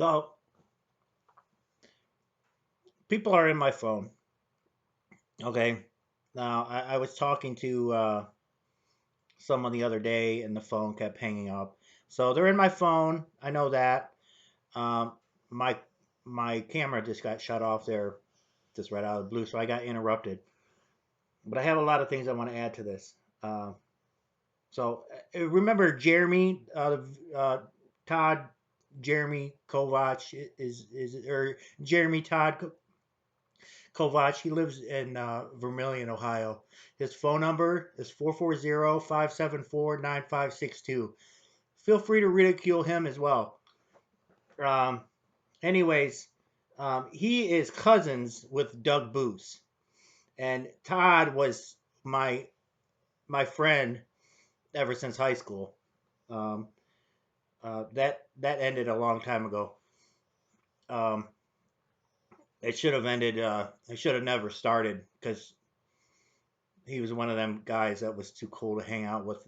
So people are in my phone. Okay. Now I was talking to someone the other day, and the phone kept hanging up. So they're in my phone. I know that. Um, my my camera just got shut off there, just right out of the blue, so I got interrupted. But I have a lot of things I want to add to this. Uh, remember Jeremy, Todd, Jeremy Kovach is or Jeremy Todd Kovach. He lives in Vermilion, Ohio. His phone number is 440-574-9562. Feel free to ridicule him as well. Um, anyways, he is cousins with Doug Booth, and Todd was my my friend ever since high school. Um, that ended a long time ago. Um, it should have ended. It should have never started because he was one of them guys that was too cool to hang out with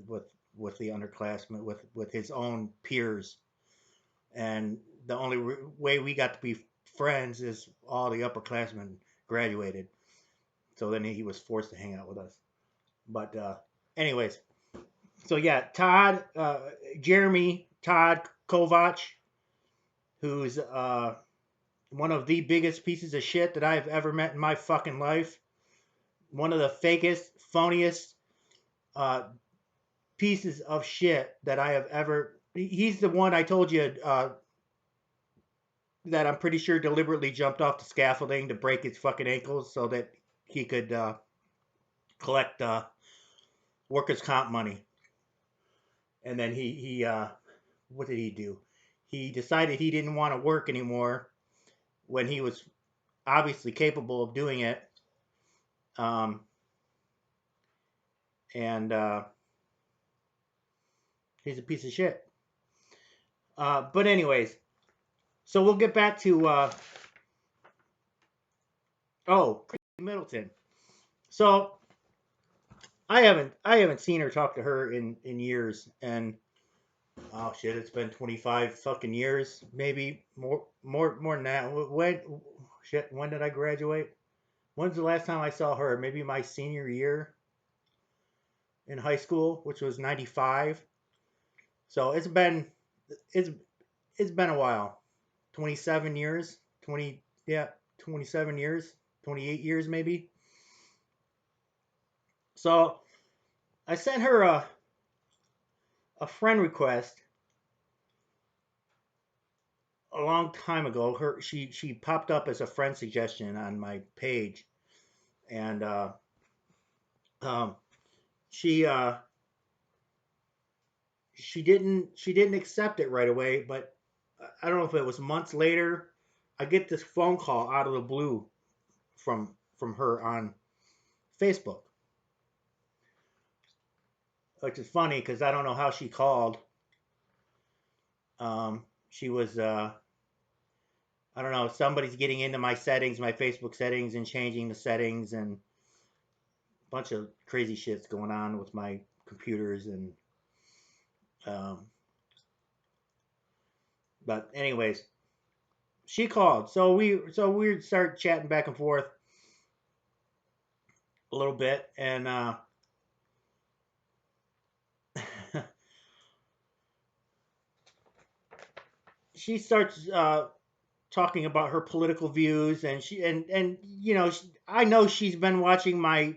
the underclassmen, with his own peers. And the only way we got to be friends is all the upperclassmen graduated. So then he was forced to hang out with us. But anyways, so yeah, Jeremy Todd Kovach, who's one of the biggest pieces of shit that I've ever met in my fucking life. One of the fakest, phoniest uh, pieces of shit that I have ever. He's the one I told you that I'm pretty sure deliberately jumped off the scaffolding to break his fucking ankles so that he could collect workers' comp money. And then he what did he do? He decided he didn't want to work anymore when he was obviously capable of doing it. Um, and he's a piece of shit. But anyways, so we'll get back to Chrissy Middleton. So I haven't seen her, talk to her in years, and oh shit, it's been 25 fucking years, maybe more than that. When did I graduate? When's the last time I saw her? Maybe my senior year in high school, which was 95. So it's it's been a while. 27 years, 20 yeah, 27 years, 28 years maybe. So I sent her a friend request a long time ago. She popped up as a friend suggestion on my page, and um, she she didn't accept it right away. But I don't know if it was months later. I get this phone call out of the blue from her on Facebook, which is funny because I don't know how she called. She was I don't know, somebody's getting into my settings, my Facebook settings, and changing the settings, and a bunch of crazy shit's going on with my computers. And um, but anyways, she called, so we start chatting back and forth a little bit, and she starts talking about her political views, and I know she's been watching my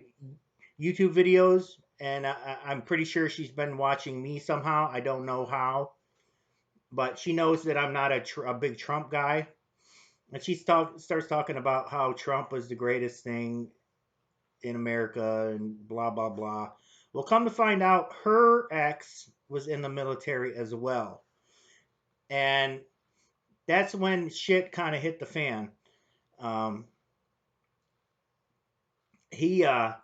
YouTube videos, and I'm pretty sure she's been watching me somehow. I don't know how, but she knows that I'm not a big Trump guy, and starts talking about how Trump was the greatest thing in America and blah blah blah. Well, come to find out, her ex was in the military as well, and that's when shit kind of hit the fan. Um, he Now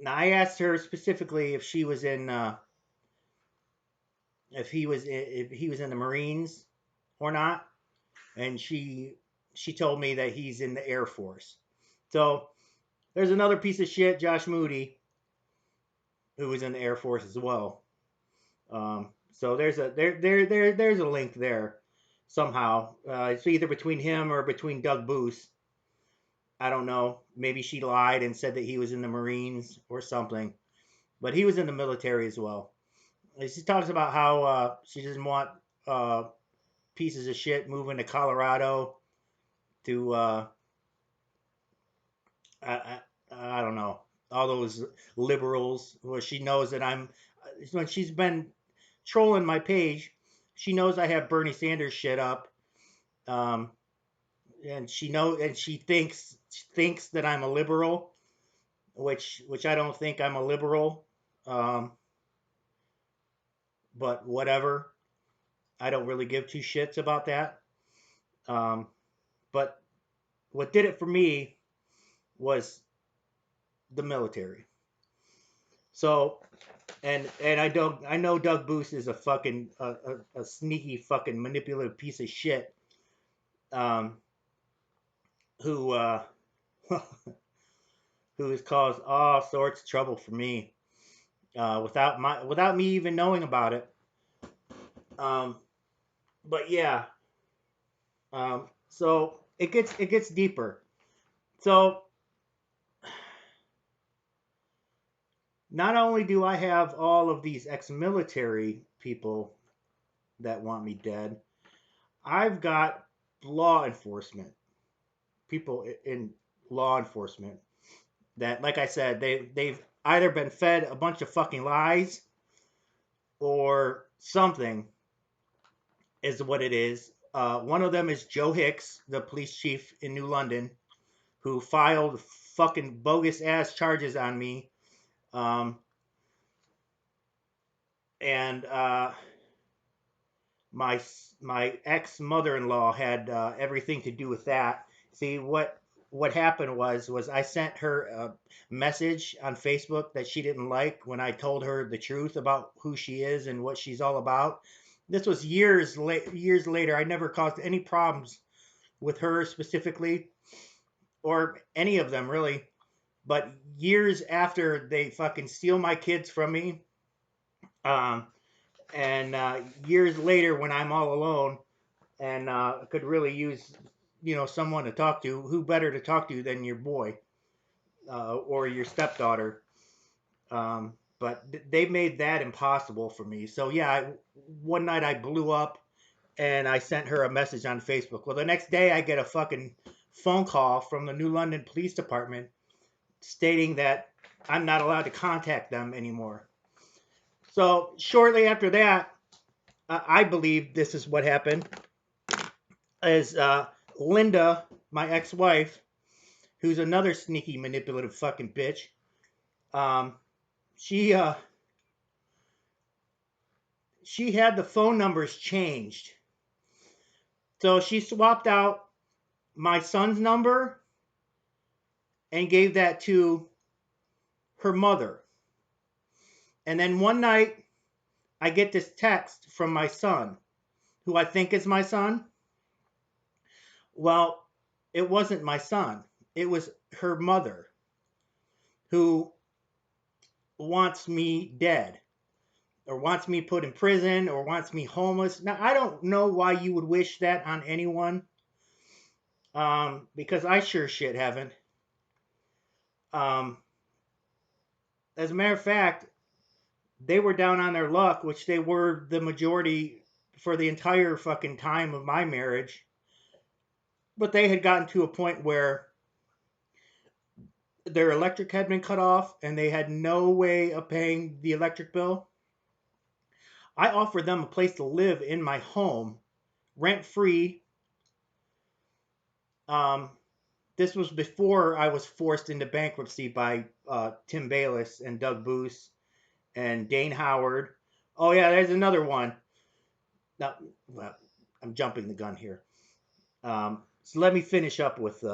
I asked her specifically if he was in the Marines or not, and she told me that he's in the Air Force. So there's another piece of shit, Josh Moody, who was in the Air Force as well. So there's a link there. somehow. It's either between him or between Doug Booth. I don't know. Maybe she lied and said that he was in the Marines or something. But he was in the military as well. And she talks about how she doesn't want uh, pieces of shit moving to Colorado to I, I don't know, all those liberals. Where she knows that I'm when she's been trolling my page, she knows I have Bernie Sanders shit up. Um, and she thinks that I'm a liberal, which I don't think I'm a liberal. Um, but whatever. I don't really give two shits about that. Um, but what did it for me was the military. So and I know Doug Booth is a fucking a sneaky fucking manipulative piece of shit. Um, who who has caused all sorts of trouble for me without me even knowing about it. Um, but yeah, so it gets deeper. So not only do I have all of these ex-military people that want me dead, I've got law enforcement people in law enforcement that, like I said, they've either been fed a bunch of fucking lies or something is what it is. One of them is Joe Hicks, the police chief in New London, who filed fucking bogus ass charges on me. Um, and my ex mother-in-law had everything to do with that. See what happened was I sent her a message on Facebook that she didn't like when I told her the truth about who she is and what she's all about. This was years later. I never caused any problems with her specifically or any of them really. But years after they fucking steal my kids from me, um, and years later when I'm all alone and could really use someone to talk to, who better to talk to than your boy or your stepdaughter. But they made that impossible for me. So yeah, one night I blew up and I sent her a message on Facebook. Well, the next day I get a fucking phone call from the New London Police Department stating that I'm not allowed to contact them anymore. So shortly after that, I believe this is what happened. Is Linda, my ex-wife, who's another sneaky, manipulative fucking bitch. Um, she she had the phone numbers changed, so she swapped out my son's number and gave that to her mother. And then one night, I get this text from my son, who I think is my son. Well, it wasn't my son. It was her mother, who wants me dead, or wants me put in prison, or wants me homeless. Now, I don't know why you would wish that on anyone, because I sure shit haven't. Um, as a matter of fact, they were down on their luck, which they were the majority for the entire fucking time of my marriage. But they had gotten to a point where their electric had been cut off and they had no way of paying the electric bill. I offered them a place to live in my home, rent free. Um, this was before I was forced into bankruptcy by Tim Bayless and Doug Booth and Dane Howard. Oh yeah, there's another one. Now, well, I'm jumping the gun here. So let me finish up with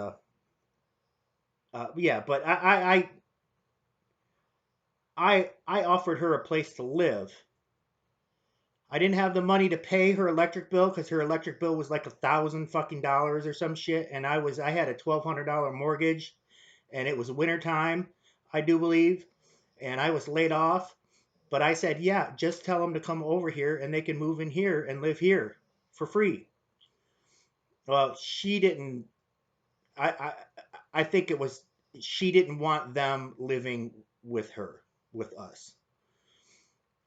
yeah. But I offered her a place to live. I didn't have the money to pay her electric bill because her electric bill was like $1,000 or some shit, and I had a $1,200 mortgage, and it was winter time, I do believe, and I was laid off. But I said, yeah, just tell them to come over here and they can move in here and live here for free. Well, she didn't. I, I I think it was she didn't want them living with her, with us.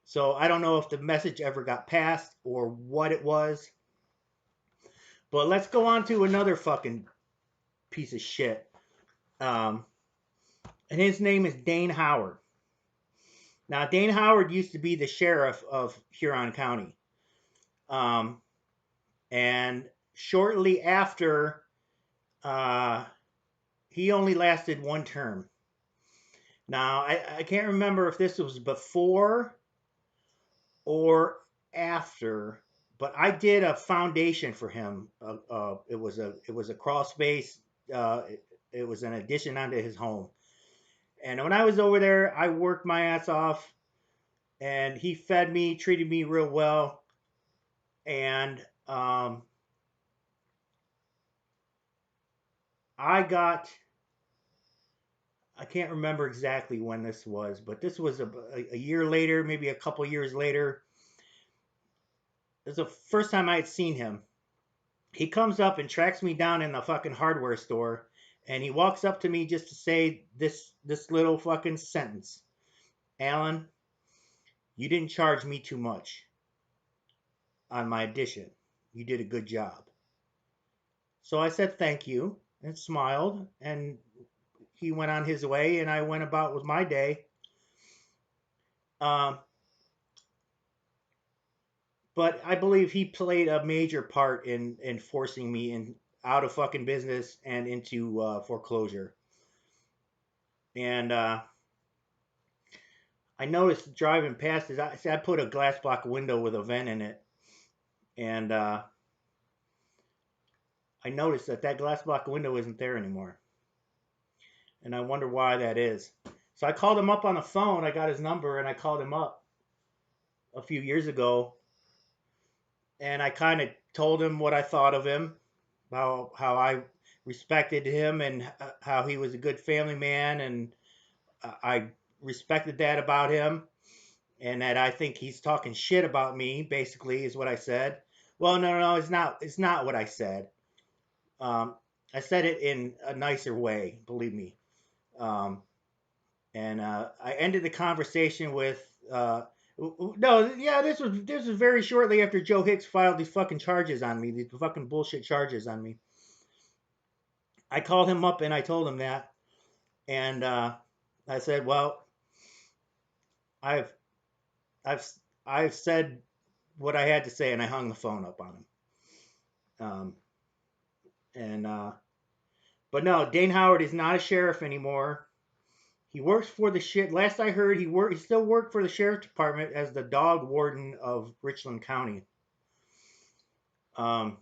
So I don't know if the message ever got passed or what it was. But let's go on to another fucking piece of shit. Um, and his name is Dane Howard. Now, Dane Howard used to be the sheriff of Huron County. Um, and shortly after, uh, he only lasted one term. Now, I can't remember if this was before or after, but I did a foundation for him. It was a crawl space. It was an addition onto his home. And when I was over there, I worked my ass off, and he fed me, treated me real well, and I got. I can't remember exactly when this was, but this was a year later, maybe a couple years later. This is the first time I had seen him. He comes up and tracks me down in the fucking hardware store, and he walks up to me just to say this little fucking sentence. Alan, you didn't charge me too much on my addition. You did a good job. So I said thank you and smiled, and he went on his way, and I went about with my day. Um, but I believe he played a major part in forcing me in out of fucking business and into foreclosure. And I noticed driving past it. I put a glass block window with a vent in it, and I noticed that glass block window isn't there anymore, and I wonder why that is. So I called him up on the phone. I got his number, and I called him up a few years ago, and I kind of told him what I thought of him, how I respected him, and how he was a good family man, and I respected that about him, and that I think he's talking shit about me. Basically, is what I said. Well, no, it's not. It's not what I said. Um, I said it in a nicer way, believe me. Um, and I ended the conversation with. No, yeah, this was very shortly after Joe Hicks filed these fucking charges on me, these fucking bullshit charges on me. I called him up and I told him that, and I said, "Well, I've I've I've said what I had to say," and I hung the phone up on him. Um, and But no, Dane Howard is not a sheriff anymore. He works for the shit. Last I heard, he still worked for the sheriff's department as the dog warden of Richland County. Um,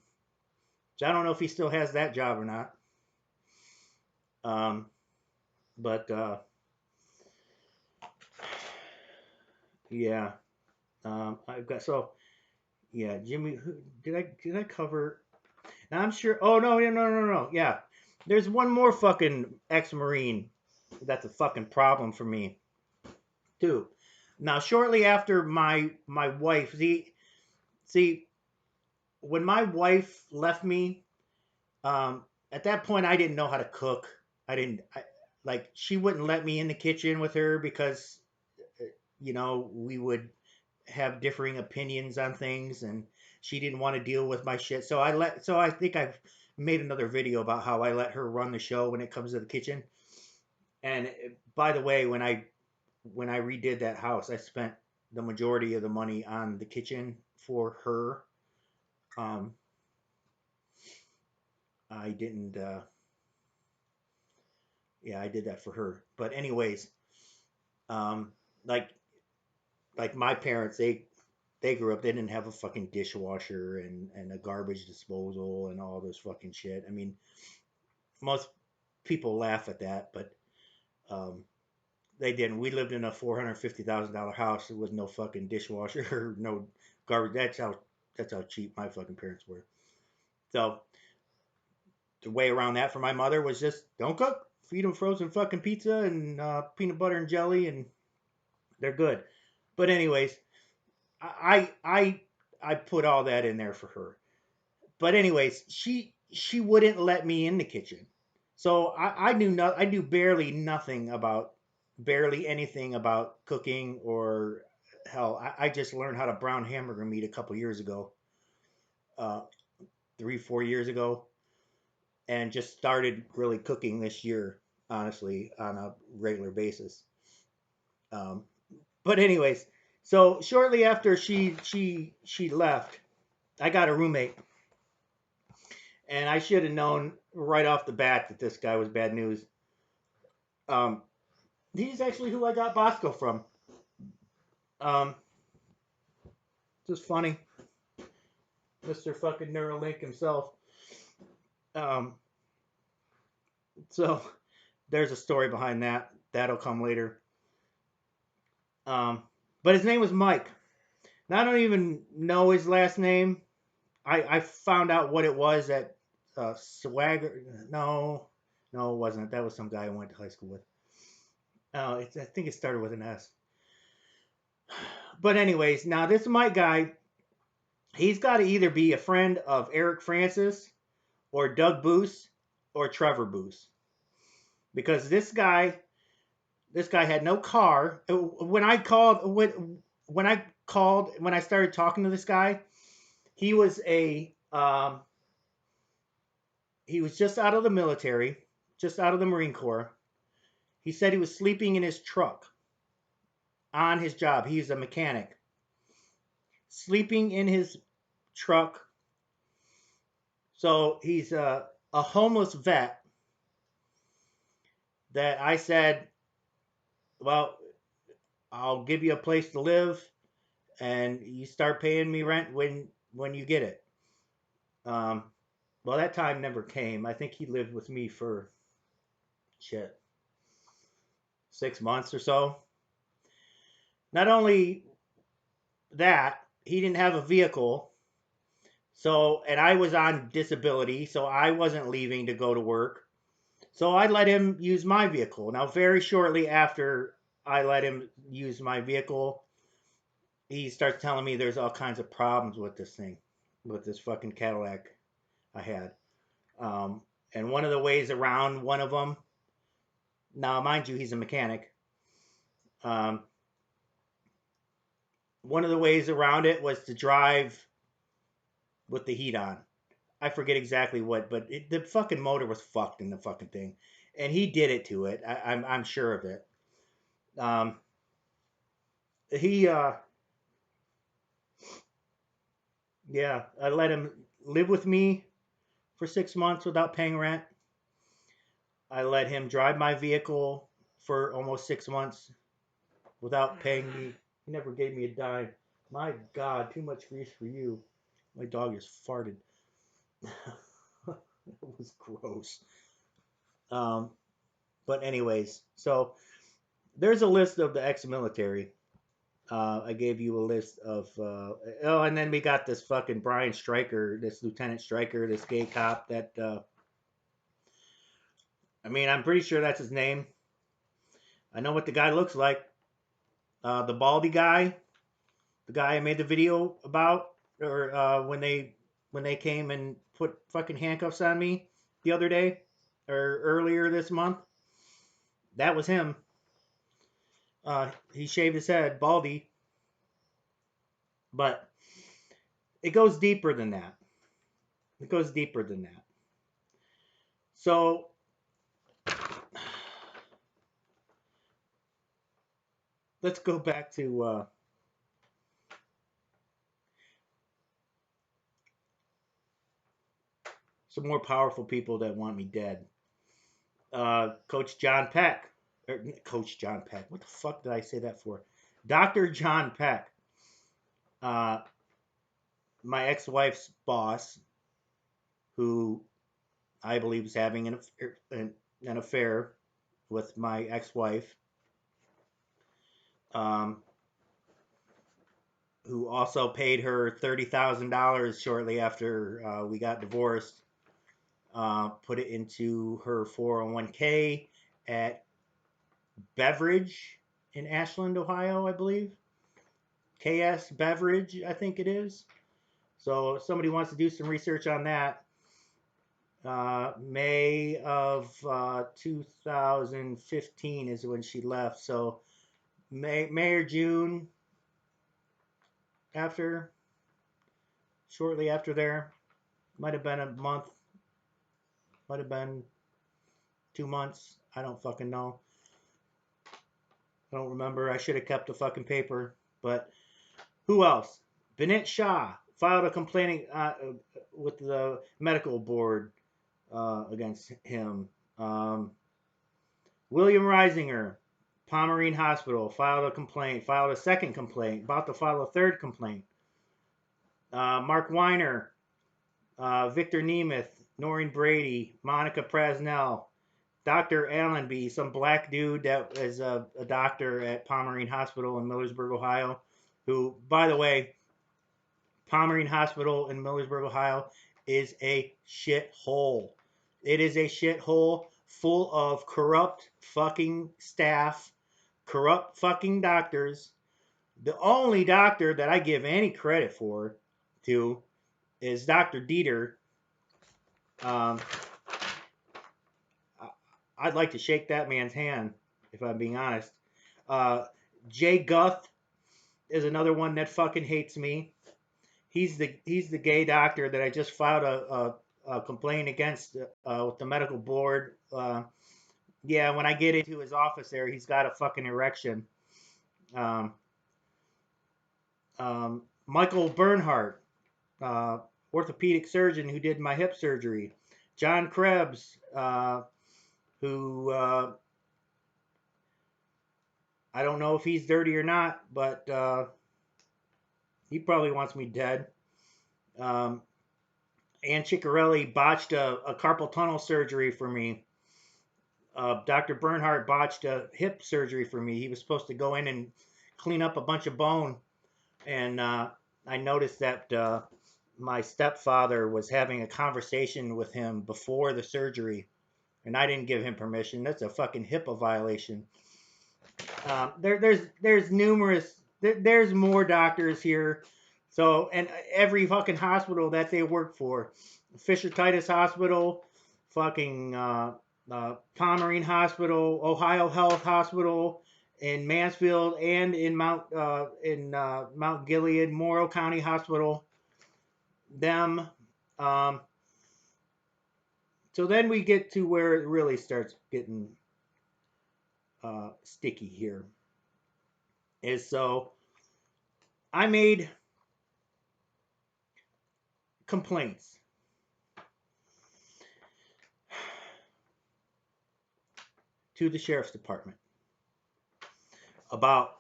so I don't know if he still has that job or not. Um, but yeah, I've got so yeah, Jimmy. Did I cover? Now I'm sure. Oh no. Yeah, there's one more fucking ex-marine that's a fucking problem for me too. Now, shortly after my wife, see, when my wife left me, at that point I didn't know how to cook. I didn't like she wouldn't let me in the kitchen with her because we would have differing opinions on things, and she didn't want to deal with my shit. So I think I've made another video about how I let her run the show when it comes to the kitchen. And by the way, when I redid that house, I spent the majority of the money on the kitchen for her. Um, I didn't. Yeah, I did that for her. But anyways, um, like my parents, they grew up. They didn't have a fucking dishwasher and a garbage disposal and all this fucking shit. I mean, most people laugh at that, but um, they didn't. We lived in a $450,000 house. There was no fucking dishwasher or no garbage. That's how cheap my fucking parents were. So the way around that for my mother was just don't cook. Feed them frozen fucking pizza and peanut butter and jelly, and they're good. But anyways, I I I put all that in there for her. But anyways, she wouldn't let me in the kitchen. So I knew barely anything about cooking or hell. I just learned how to brown hamburger meat a couple years ago, uh, 3 4 years ago, and just started really cooking this year, honestly, on a regular basis. Um, but anyways, so shortly after she left, I got a roommate, and I should have known right off the bat that this guy was bad news. Um, he's actually who I got Bosco from. Um, just funny, Mister Fucking Neuralink himself. Um, so there's a story behind that. That'll come later. Um, but his name was Mike. Now, I don't even know his last name. I found out what it was at Swagger. No, no, it wasn't. That was some guy I went to high school with. I think it started with an S. But anyways, now this Mike guy, he's got to either be a friend of Eric Francis or Doug Booth or Trevor Booth, because this guy had no car. When I started talking to this guy, he was a he was just out of the military, just out of the Marine Corps. He said he was sleeping in his truck on his job. He's a mechanic, sleeping in his truck. So he's a homeless vet that I said, well, I'll give you a place to live, and you start paying me rent when you get it. Um, well, that time never came. I think he lived with me for shit 6 months or so. Not only that, he didn't have a vehicle. So, and I was on disability, so I wasn't leaving to go to work. So I let him use my vehicle. Now, very shortly after I let him use my vehicle, he starts telling me there's all kinds of problems with this thing, with this fucking Cadillac I had. Um, and one of the ways around one of them, now mind you, he's a mechanic. Um, one of the ways around it was to drive with the heat on. I forget exactly what, but the fucking motor was fucked in the fucking thing, and he did it to it. I'm sure of it. Um, he yeah, I let him live with me for 6 months without paying rent. I let him drive my vehicle for almost 6 months without paying me. He never gave me a dime. My God, too much grease for you. My dog just farted. It was gross. Um, but anyways, so there's a list of the ex-military. I gave you a list of. Oh, and then we got this fucking Brian Stryker, this Lieutenant Stryker, this gay cop. That I mean, I'm pretty sure that's his name. I know what the guy looks like. The baldy guy, the guy I made the video about, or when they came and put fucking handcuffs on me the other day, or earlier this month. That was him. He shaved his head, baldy, but it goes deeper than that. It goes deeper than that. So let's go back to some more powerful people that want me dead. Coach John Peck. Coach John Peck. What the fuck did I say that for? Dr. John Peck. Uh, my ex-wife's boss, who I believe is having an affair with my ex-wife, um, who also paid her $30,000 shortly after we got divorced. Put it into her 401k at Beverage in Ashland, Ohio, I believe. KS Beverage, I think it is. So if somebody wants to do some research on that, May of 2015 is when she left. So May or June after, shortly after there. Might have been a month, might have been 2 months. I don't fucking know. I don't remember. I should have kept the fucking paper. But who else? Binit Shah filed a complaint with the medical board against him. William Reisinger, Pomerene Hospital, filed a second complaint, about to file a third complaint. Mark Weiner, Victor Nemeth, Noreen Brady, Monica Prasnell, Dr. Allenby, some black dude that is a doctor at Pomerene Hospital in Millersburg, Ohio, who, by the way, Pomerene Hospital in Millersburg, Ohio is a shithole. It is a shithole full of corrupt fucking staff, corrupt fucking doctors. The only doctor that I give any credit to is Dr. Dieter. Um, I'd like to shake that man's hand, if I'm being honest. Uh, Jay Guth is another one that fucking hates me. He's the gay doctor that I just filed a complaint against with the medical board. Yeah, when I get into his office there, he's got a fucking erection. Um, Michael Bernhardt, orthopedic surgeon who did my hip surgery. John Krebs, who I don't know if he's dirty or not, but he probably wants me dead. Ann Ciccarelli botched a carpal tunnel surgery for me. Dr. Bernhardt botched a hip surgery for me. He was supposed to go in and clean up a bunch of bone, and I noticed that my stepfather was having a conversation with him before the surgery, and I didn't give him permission. That's a fucking HIPAA violation. There's more doctors here. So, and every fucking hospital that they work for, Fisher Titus Hospital, fucking Pomerene Hospital, Ohio Health Hospital, in Mansfield, and in Mount Gilead, Morrow County Hospital. Them. Um, so then we get to where it really starts getting sticky here. Is so I made complaints to the sheriff's department about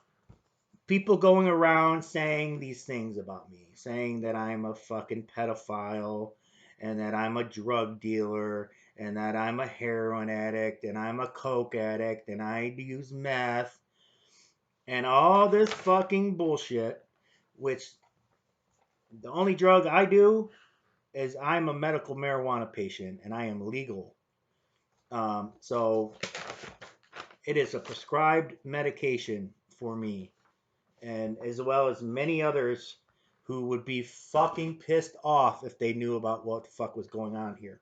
people going around saying these things about me, saying that I'm a fucking pedophile and that I'm a drug dealer and that I'm a heroin addict and I'm a coke addict and I use meth and all this fucking bullshit, which the only drug I do is I'm a medical marijuana patient and I am legal. So it is a prescribed medication for me, and as well as many others who would be fucking pissed off if they knew about what the fuck was going on here.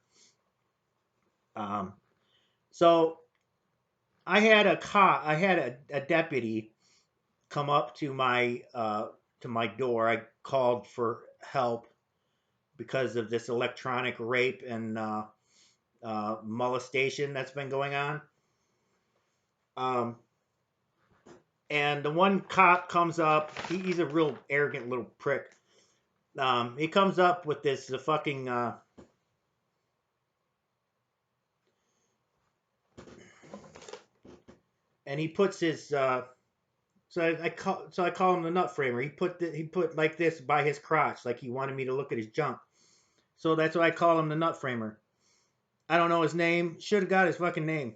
So I had a deputy come up to my door. I called for help because of this electronic rape and molestation that's been going on. And the one cop comes up. He's a real arrogant little prick. He comes up with the fucking and he puts his so I call him the nut framer. He put like this by his crotch, like he wanted me to look at his junk. So that's why I call him the nut framer. I don't know his name. Should have got his fucking name.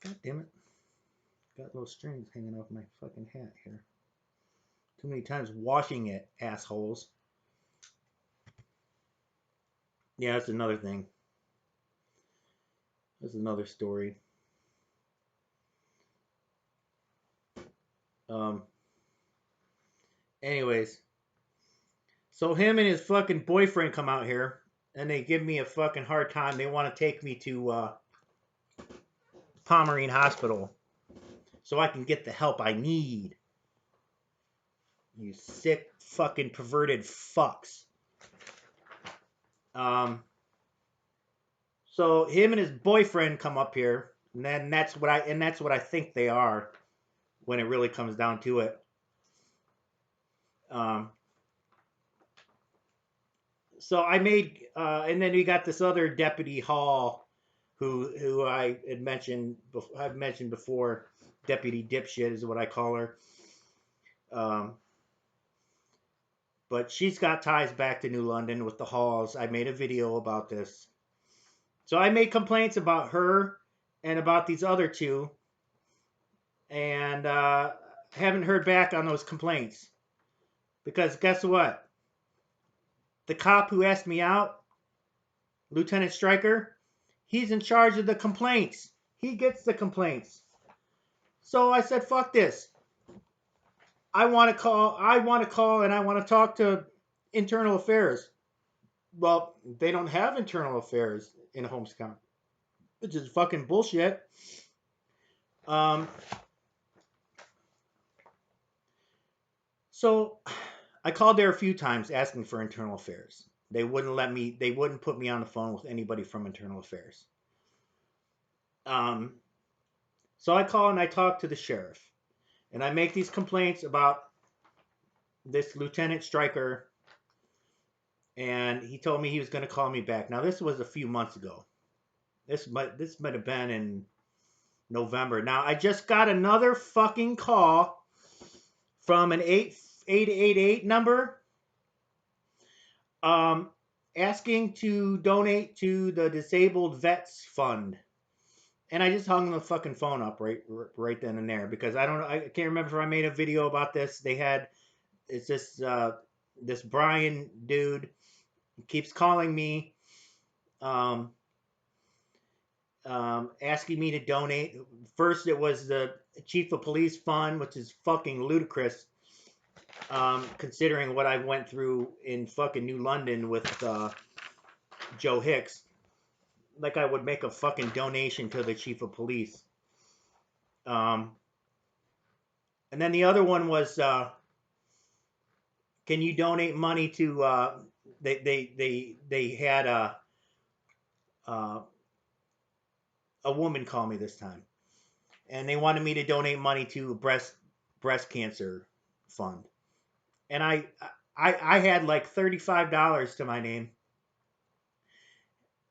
God damn it. Got little strings hanging off my fucking hat here. Too many times washing it, assholes. Yeah, that's another thing. That's another story. Anyways, so him and his fucking boyfriend come out here, and they give me a fucking hard time. They want to take me to Pomerene Hospital so I can get the help I need. You sick fucking perverted fucks. So him and his boyfriend come up here, and then that's what I think they are when it really comes down to it. So I made, and then we got this other Deputy Hall, who I've mentioned before. Deputy Dipshit is what I call her. But she's got ties back to New London with the Halls. I made a video about this. So I made complaints about her and about these other two, and haven't heard back on those complaints. Because guess what? The cop who asked me out, Lieutenant Stryker, he's in charge of the complaints. He gets the complaints. So I said, fuck this. I want to call and I want to talk to internal affairs. Well, they don't have internal affairs in Holmes County, which is fucking bullshit. So I called there a few times asking for internal affairs. They wouldn't put me on the phone with anybody from internal affairs. So I call and I talk to the sheriff. And I make these complaints about this Lieutenant Stryker. And he told me he was going to call me back. Now, this was a few months ago. This might have been in November. Now, I just got another fucking call from an 888 number asking to donate to the Disabled Vets Fund. And I just hung the fucking phone up right then and there because I can't remember if I made a video about this. It's this Brian dude keeps calling me, asking me to donate. First, it was the Chief of Police Fund, which is fucking ludicrous, considering what I went through in fucking New London with Joe Hicks. Like I would make a fucking donation to the Chief of Police. And then the other one was, can you donate money to? They had a woman call me this time, and they wanted me to donate money to a breast cancer fund, and I had like $35 to my name.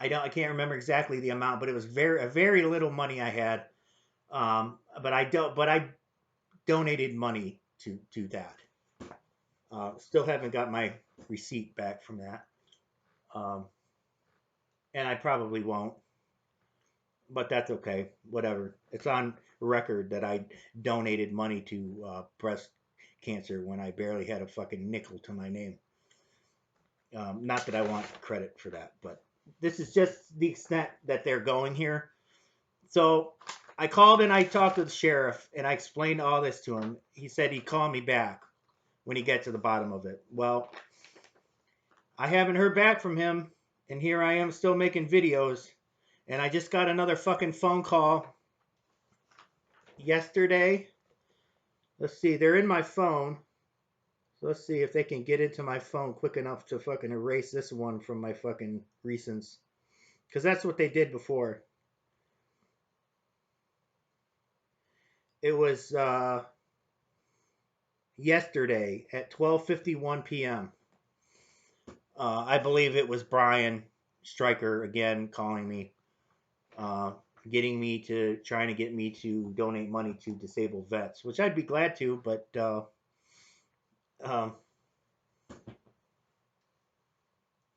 I can't remember exactly the amount, but it was very little money I had. But I donated money to that. Still haven't got my receipt back from that. And I probably won't. But that's okay. Whatever. It's on record that I donated money to breast cancer when I barely had a fucking nickel to my name. Not that I want credit for that, but this is just the extent that they're going here. So I called and I talked to the sheriff and I explained all this to him. He said he'd call me back when he gets to the bottom of it. Well, I haven't heard back from him, and here I am still making videos, and I just got another fucking phone call yesterday. Let's see, they're in my phone. So let's see if they can get into my phone quick enough to fucking erase this one from my fucking recents. Because that's what they did before. It was yesterday at 12:51 p.m. I believe it was Brian Stryker again calling me, trying to get me to donate money to disabled vets, which I'd be glad to, but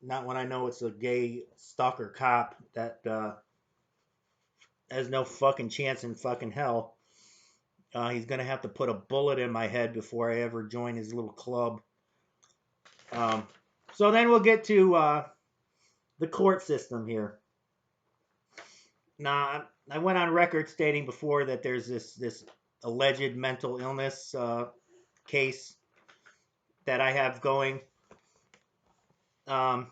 not when I know it's a gay stalker cop that has no fucking chance in fucking hell. He's gonna have to put a bullet in my head before I ever join his little club. So then we'll get to the court system here. Now, I went on record stating before that there's this alleged mental illness case that I have going. And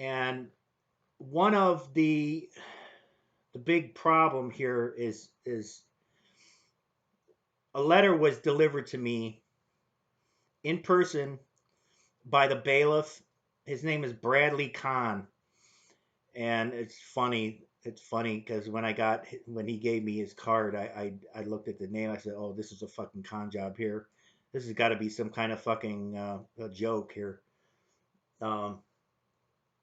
And one of the big problem here is a letter was delivered to me in person by the bailiff. His name is Bradley Kahn, and it's funny. It's funny because when he gave me his card, I looked at the name. I said, "Oh, this is a fucking con job here. This has got to be some kind of fucking a joke here." Um,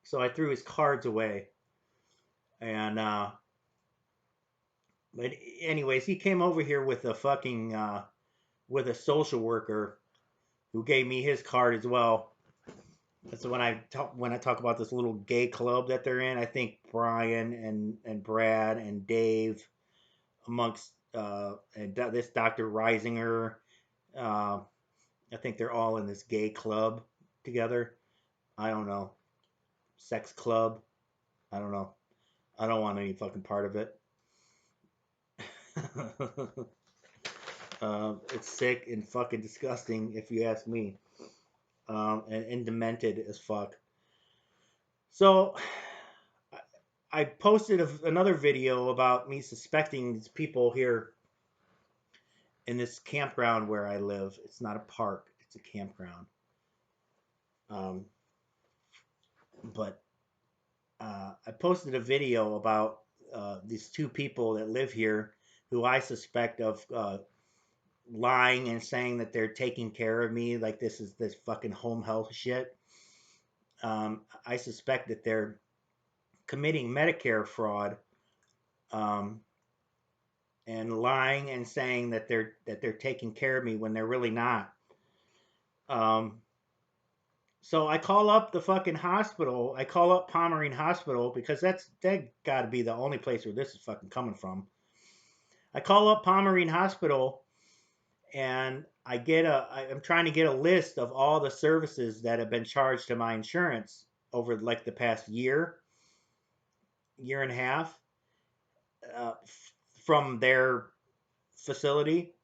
so I threw his cards away, and but anyways, he came over here with a fucking with a social worker who gave me his card as well. So when I talk about this little gay club that they're in, I think Brian and Brad and Dave amongst this Dr. Reisinger, uh, I think they're all in this gay club together. I don't know, sex club. I don't know. I don't want any fucking part of it. It's sick and fucking disgusting, if you ask me, and demented as fuck. So I posted another video about me suspecting these people here in this campground where I live. It's not a park; it's a campground. Um, but I posted a video about these two people that live here who I suspect of lying and saying that they're taking care of me, like this is this fucking home health shit. I suspect that they're committing Medicare fraud, um, and lying and saying that they're taking care of me when they're really not. Um, so I call up the fucking hospital. I call up Pomerene Hospital because that got to be the only place where this is fucking coming from. I call up Pomerene Hospital and I'm trying to get a list of all the services that have been charged to my insurance over like the past year and a half, from their facility.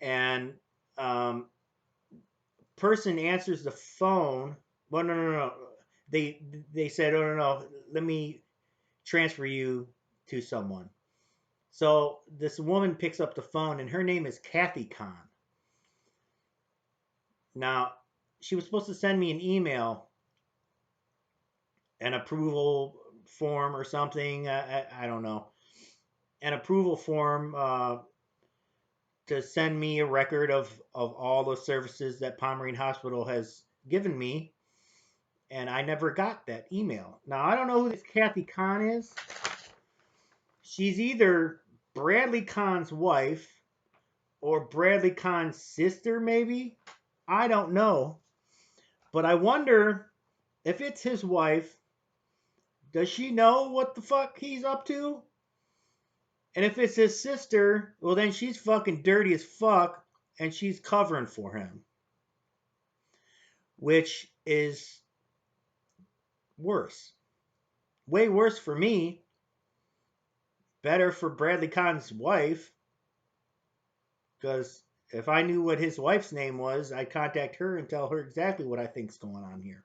And um, person answers the phone. Well, no. They said, "Oh, no. Let me transfer you to someone." So this woman picks up the phone, and her name is Kathy Kahn. Now, she was supposed to send me an email, an approval form or something. I don't know. An approval form to send me a record of all the services that Pomerene Hospital has given me. And I never got that email. Now, I don't know who this Kathy Kahn is. She's either Bradley Kahn's wife or Bradley Kahn's sister, maybe. I don't know. But I wonder if it's his wife, does she know what the fuck he's up to? And if it's his sister, well, then she's fucking dirty as fuck and she's covering for him. Which is worse. Way worse for me. Better for Bradley Kahn's wife. Because if I knew what his wife's name was, I'd contact her and tell her exactly what I think's going on here.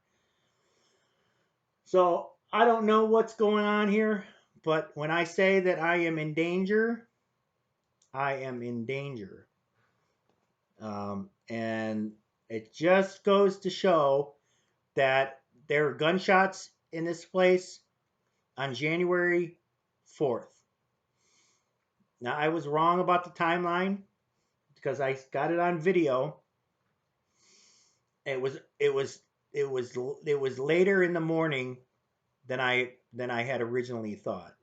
So I don't know what's going on here, but when I say that I am in danger, I am in danger. And it just goes to show that there were gunshots in this place on January 4th. Now I was wrong about the timeline because I got it on video. It was later in the morning than I had originally thought.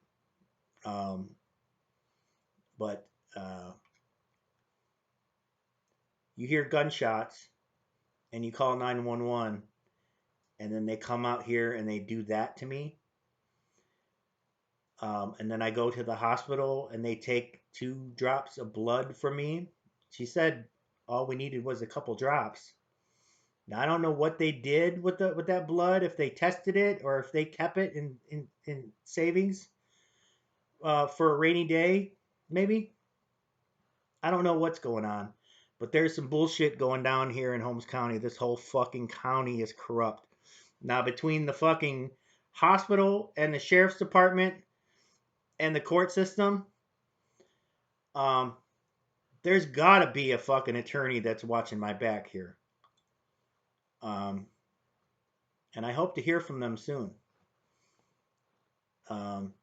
But you hear gunshots and you call 911, and then they come out here and they do that to me. And then I go to the hospital and they take 2 drops of blood from me. She said all we needed was a couple drops. Now I don't know what they did with that blood, if they tested it or if they kept it in savings for a rainy day, maybe. I don't know what's going on, but there's some bullshit going down here in Holmes County. This whole fucking county is corrupt. Now between the fucking hospital and the sheriff's department and the court system, um, there's gotta be a fucking attorney that's watching my back here. Um, and I hope to hear from them soon. Um,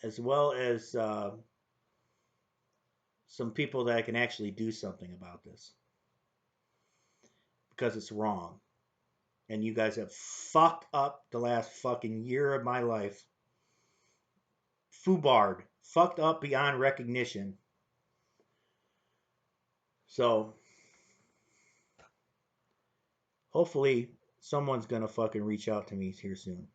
as well as some people that can actually do something about this because it's wrong. And you guys have fucked up the last fucking year of my life. Fubar, fucked up beyond recognition. So hopefully someone's gonna fucking reach out to me here soon.